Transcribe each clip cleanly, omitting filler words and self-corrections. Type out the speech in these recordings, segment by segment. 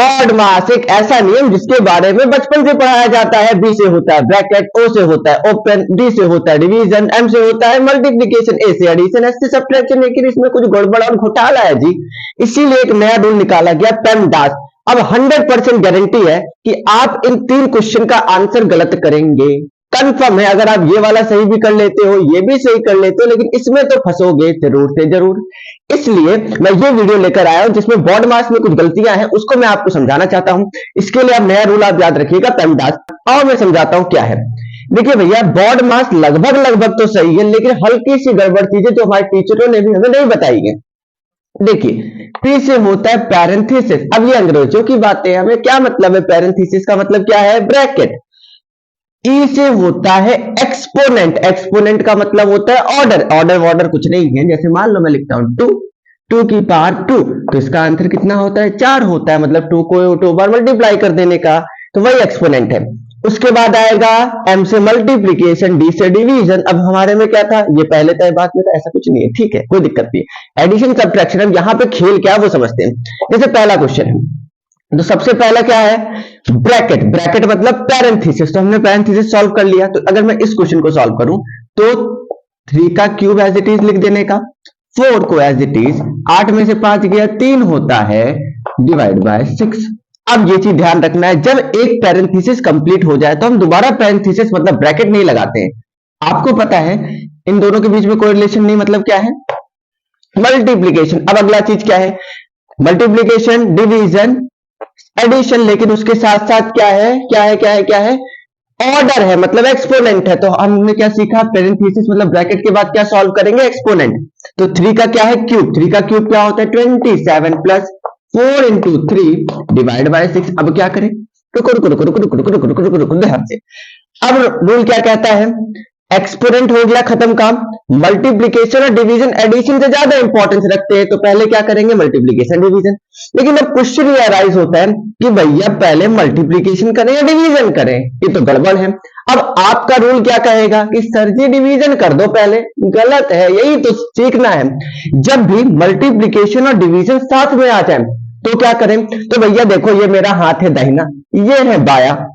Baud मास एक ऐसा नियम जिसके बारे में बचपन से पढ़ाया जाता है। बी से होता है ब्रैकेट, ओ से होता है ओपन, डी से होता है डिवीजन, एम से होता है मल्टीप्लिकेशन, ए से एडिशन, एस से सब्ट्रैक्शन। लेकिन इसमें कुछ गड़बड़ और घोटाला है जी, इसीलिए एक नया रूल निकाला गया पेमडास। अब 100% गारंटी है कि आप इन 3 क्वेश्चन का आंसर गलत करेंगे, कंफर्म है। अगर आप ये वाला सही भी कर लेते हो, ये भी सही कर लेते हो, लेकिन इसमें तो फंसोगे जरूर से जरूर। इसलिए मैं ये वीडियो लेकर आया हूं जिसमें बॉड मास में कुछ गलतियां हैं, उसको मैं आपको समझाना चाहता हूं। इसके लिए आप नया रूल आप याद रखिएगा पेमडास, और मैं समझाता हूं क्या है। देखिए भैया, बॉड मास लगभग लगभग तो सही है, लेकिन हल्की सी गड़बड़ चीजें तो हमारे टीचरों ने भी हमें नहीं बताई है। देखिए, पी से होता है पैरेंथेसिस। अब ये अंग्रेजों की बातें, हमें क्या मतलब है पैरेंथेसिस का मतलब क्या है? ब्रैकेट। ई से होता है एक्सपोनेंट। एक्सपोनेंट का मतलब होता है ऑर्डर। ऑर्डर कुछ नहीं है, जैसे मान लो मैं लिखता हूं 2 की पावर 2, तो इसका आंसर कितना होता है? 4 होता है, मतलब 2 को 2 बार मल्टीप्लाई कर देने का, तो वही एक्सपोनेंट है। उसके बाद आएगा एम से मल्टीप्लीकेशन, डी से डिवीजन। अब हमारे में क्या था? ये पहले तय बात में था, ऐसा कुछ नहीं है, ठीक है, कोई दिक्कत नहीं है। एडिशन सब्ट्रैक्शन, अब यहाँ पे खेल क्या वो समझते हैं। जैसे पहला क्वेश्चन है, तो सबसे पहला क्या है? ब्रैकेट। ब्रैकेट मतलब पैरेंथेसिस, तो हमने पैरेंथेसिस सॉल्व कर लिया। तो अगर मैं इस क्वेश्चन को सॉल्व करूं तो 3 का क्यूब एज इट इज लिख देने का, 4 को एज इट इज, 8 में से 5 गया 3 होता है, डिवाइड बाय 6। अब ये चीज ध्यान रखना है, जब एक पैरेंथेसिस कंप्लीट हो जाए तो हम दोबारा पैरेंथेसिस मतलब ब्रैकेट नहीं लगाते हैं। आपको पता है इन दोनों के बीच में कोई रिलेशन नहीं, मतलब क्या है? मल्टीप्लीकेशन। अब अगला चीज क्या है? मल्टीप्लीकेशन, डिवीजन, एडिशन, लेकिन उसके साथ साथ क्या है? क्या है? ऑर्डर है, मतलब एक्सपोनेंट है। तो हमने क्या सीखा? पैरेंथेसिस मतलब ब्रैकेट के बाद क्या सॉल्व करेंगे? एक्सपोनेंट। तो 3 का क्या है? क्यूब। 3 का क्यूब क्या होता है? 27 प्लस 4 इंटू 3 डिवाइड बाय 6। अब क्या करें? रुको रुको रुको रुको रुको रुको रुको रुको रुको रुको ध्यान से। अब रूल क्या कहता है? एक्सपोनेंट हो गया, खत्म काम। मल्टीप्लीकेशन और डिवीजन एडिशन से ज्यादा इंपॉर्टेंस रखते हैं, तो पहले क्या करेंगे? Multiplication division. लेकिन अब क्वेश्चन ये अराइज होता है कि भैया पहले मल्टीप्लीकेशन करें या डिवीजन करें, ये तो गड़बड़ है। अब आपका रूल क्या कहेगा कि सर जी डिवीजन कर दो पहले। गलत है, यही तो सीखना है। जब भी मल्टीप्लीकेशन और डिवीजन साथ में आ जाए तो क्या करें? तो भैया देखो, ये मेरा हाथ है दाहिना, ये है बाया,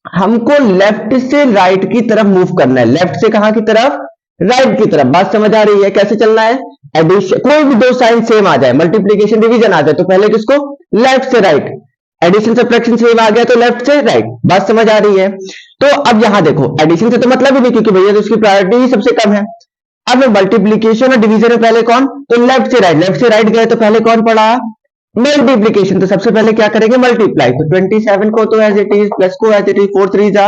हमको लेफ्ट से राइट की तरफ मूव करना है। लेफ्ट से कहां की तरफ? राइट की तरफ। बात समझ आ रही है? कैसे चलना है? एडिशन, कोई भी दो साइन सेम आ जाए, मल्टीप्लीकेशन डिवीजन आ जाए, तो पहले किसको? लेफ्ट से राइट। एडिशन सब्ट्रैक्शन सेम आ गया तो लेफ्ट से राइट। बात समझ आ रही है? तो अब यहां देखो, एडिशन से तो मतलब ही नहीं, क्योंकि भैया तो उसकी प्रायोरिटी ही सबसे कम है। अब मल्टीप्लीकेशन और डिवीजन में पहले कौन? तो लेफ्ट से राइट। लेफ्ट से राइट गए तो पहले कौन पड़ा? मल्टीप्लीकेशन। तो सबसे पहले क्या करेंगे? मल्टीप्लाई। तो 27 को तो एज इट इज, प्लस को एज इट इज, 4 3 जा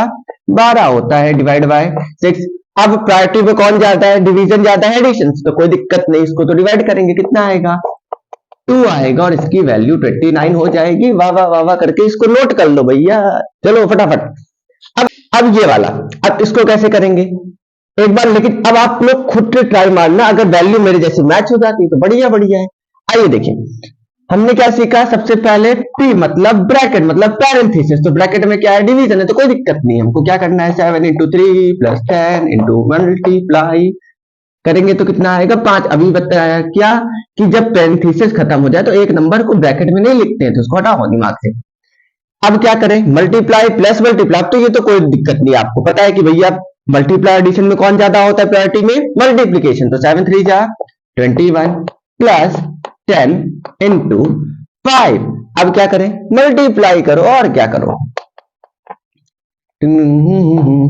12 होता है, डिवाइड बाय 6। अब प्रायोरिटी पे कौन जाता है? डिवीजन जाता है एडिशन, तो कोई दिक्कत नहीं, इसको तो डिवाइड करेंगे, कितना आएगा? 2 आएगा, और इसकी वैल्यू 29 हो जाएगी। वाह वाह वाह वाह करके इसको नोट कर लो भैया, चलो फटाफट। अब ये वाला, अब इसको कैसे करेंगे एक बार, लेकिन अब आप लोग खुद से ट्राई मारना, अगर वैल्यू मेरे जैसी मैच हो जाती तो बढ़िया बढ़िया है। आइए देखिए, हमने क्या सीखा? सबसे पहले पी मतलब ब्रैकेट, मतलब पैरेंथेसिस, तो ब्रैकेट में क्या है? डिवीजन है, तो कोई दिक्कत नहीं है। हमको क्या करना है? 7 इंटू 3 प्लस 10 इंटू मल्टीप्लाई करेंगे तो कितना आएगा? 5। अभी बताया क्या कि जब पैरेंथेसिस खत्म हो जाए तो एक नंबर को ब्रैकेट में नहीं लिखते हैं, तो उसको हटाओ दिमाग से। अब क्या करें? Multiply plus multiply. तो ये तो कोई दिक्कत नहीं, आपको पता है कि भैया मल्टीप्लाई एडिशन में कौन ज्यादा होता है प्रायोरिटी में? मल्टीप्लीकेशन। तो 7 3 जा 21 प्लस 10 इंटू 5। अब क्या करें? मल्टीप्लाई करो, और क्या करो?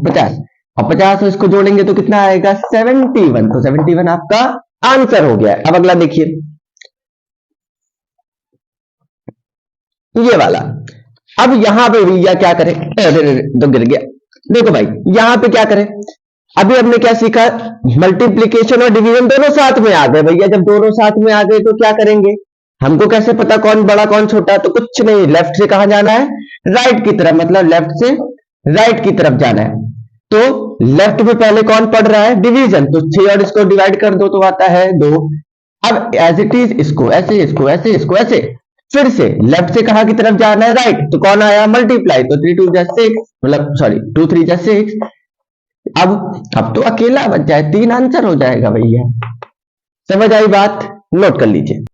50, और 50 इसको जोड़ेंगे तो कितना आएगा? 71। तो 71 आपका आंसर हो गया। अब अगला देखिए, ये वाला। अब यहां पे भैया क्या करें? तो गिर गया। देखो भाई, यहां पे क्या करें? अभी हमने क्या सीखा? मल्टीप्लीकेशन और डिवीजन दोनों साथ में आ गए। भैया जब दोनों साथ में आ गए तो क्या करेंगे? हमको कैसे पता कौन बड़ा कौन छोटा? तो कुछ नहीं, लेफ्ट से कहां जाना है? राइट की तरफ, मतलब लेफ्ट से राइट की तरफ जाना है। तो लेफ्ट में पहले कौन पढ़ रहा है? डिवीजन। तो 6 और इसको डिवाइड कर दो तो आता है 2। अब एज इट इज इसको ऐसे, इसको ऐसे, इसको ऐसे, फिर से लेफ्ट से कहां की तरफ जाना है? राइट। तो कौन आया? मल्टीप्लाई। तो 3 2 जा 6, मतलब सॉरी 2 3 जा 6। अब तो अकेला बच जाए, 3 आंसर हो जाएगा भैया। समझ आई बात? नोट कर लीजिए।